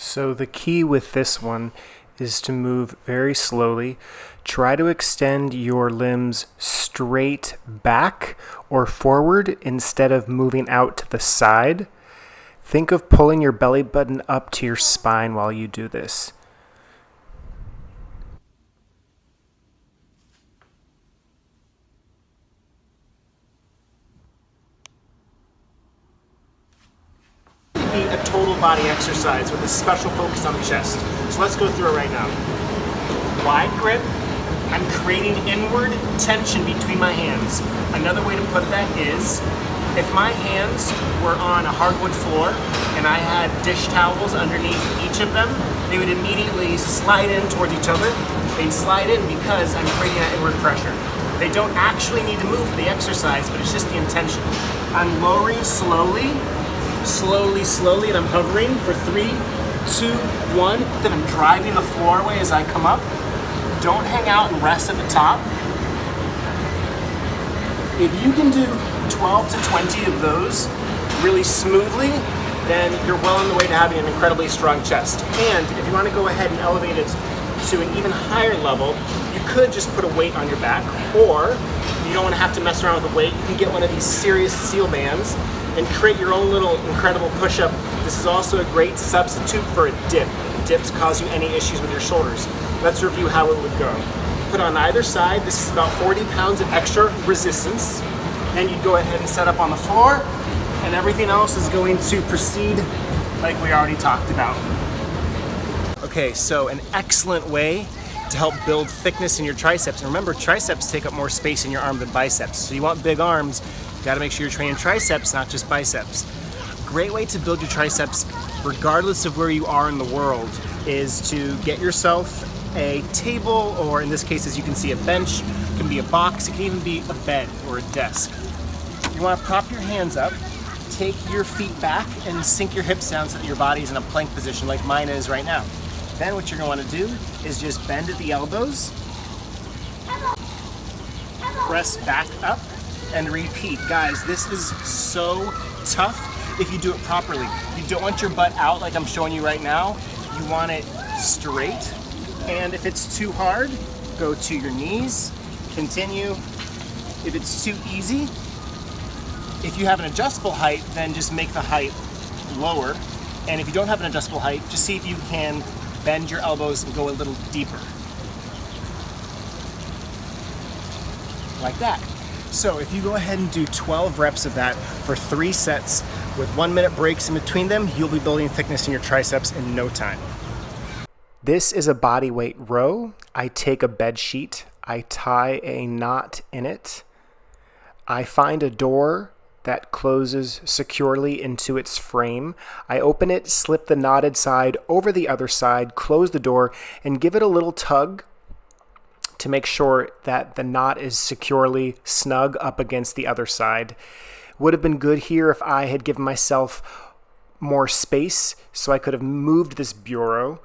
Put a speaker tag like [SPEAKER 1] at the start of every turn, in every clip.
[SPEAKER 1] So the key with this one is to move very slowly. Try to extend your limbs straight back or forward instead of moving out to the side. Think of pulling your belly button up to your spine while you do this.
[SPEAKER 2] A total body exercise with a special focus on the chest. So let's go through it right now. Wide grip. I'm creating inward tension between my hands. Another way to put that is, if my hands were on a hardwood floor and I had dish towels underneath each of them, they would immediately slide in towards each other. They'd slide in because I'm creating that inward pressure. They don't actually need to move for the exercise, but it's just the intention. I'm lowering slowly, and I'm hovering for 3, 2, 1. Then I'm driving the floor away as I come up. Don't hang out and rest at the top. If you can do 12 to 20 of those really smoothly, then you're well on the way to having an incredibly strong chest. And if you want to go ahead and elevate it to an even higher level, you could just put a weight on your back, or you don't want to have to mess around with the weight. You can get one of these serious steel bands and create your own little incredible push-up. This is also a great substitute for a dip. If dips cause you any issues with your shoulders. Let's review how it would go. Put on either side. This is about 40 pounds of extra resistance. Then you go ahead and set up on the floor, and everything else is going to proceed like we already talked about. Okay, so an excellent way to help build thickness in your triceps. And remember, triceps take up more space in your arm than biceps. So you want big arms, you gotta make sure you're training triceps, not just biceps. Great way to build your triceps, regardless of where you are in the world, is to get yourself a table, or in this case, as you can see, a bench. It can be a box, it can even be a bed or a desk. You wanna prop your hands up, take your feet back, and sink your hips down so that your body's in a plank position like mine is right now. Then what you're gonna wanna do is just bend at the elbows, press back up, and repeat. Guys, this is so tough if you do it properly. You don't want your butt out like I'm showing you right now. You want it straight. And if it's too hard, go to your knees, continue. If it's too easy, if you have an adjustable height, then just make the height lower. And if you don't have an adjustable height, just see if you can bend your elbows and go a little deeper. Like that. So if you go ahead and do 12 reps of that for 3 sets with 1-minute breaks in between them, you'll be building thickness in your triceps in no time.
[SPEAKER 1] This is a bodyweight row. I take a bed sheet, I tie a knot in it, I find a door that closes securely into its frame. I open it, slip the knotted side over the other side, close the door, and give it a little tug to make sure that the knot is securely snug up against the other side. Would have been good here if I had given myself more space so I could have moved this bureau.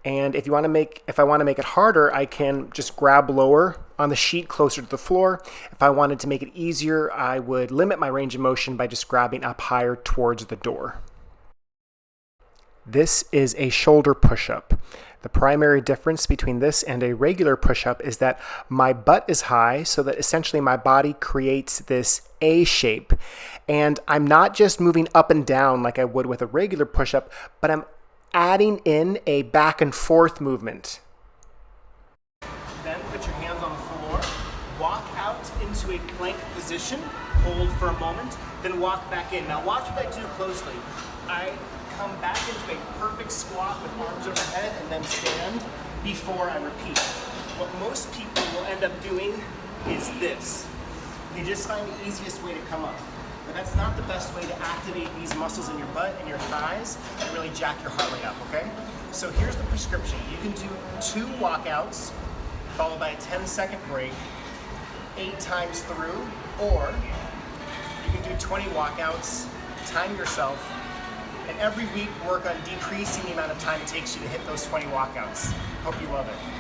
[SPEAKER 1] And if I want to make it harder, I can just grab lower on the sheet closer to the floor. If I wanted to make it easier, I would limit my range of motion by just grabbing up higher towards the door. This is a shoulder push-up. The primary difference between this and a regular push-up is that my butt is high, so that essentially my body creates this A shape. And I'm not just moving up and down like I would with a regular push-up, but I'm adding in a back and forth movement.
[SPEAKER 2] Then put your hands on the floor, walk out into a plank position, hold for a moment, then walk back in. Now watch what I do closely. I come back into a perfect squat with arms overhead and then stand before I repeat. What most people will end up doing is this. They just find the easiest way to come up. But that's not the best way to activate these muscles in your butt and your thighs and really jack your heart rate up, okay? So here's the prescription. You can do 2 walkouts followed by a 10-second break 8 times through, or you can do 20 walkouts, time yourself, and every week work on decreasing the amount of time it takes you to hit those 20 walkouts. Hope you love it.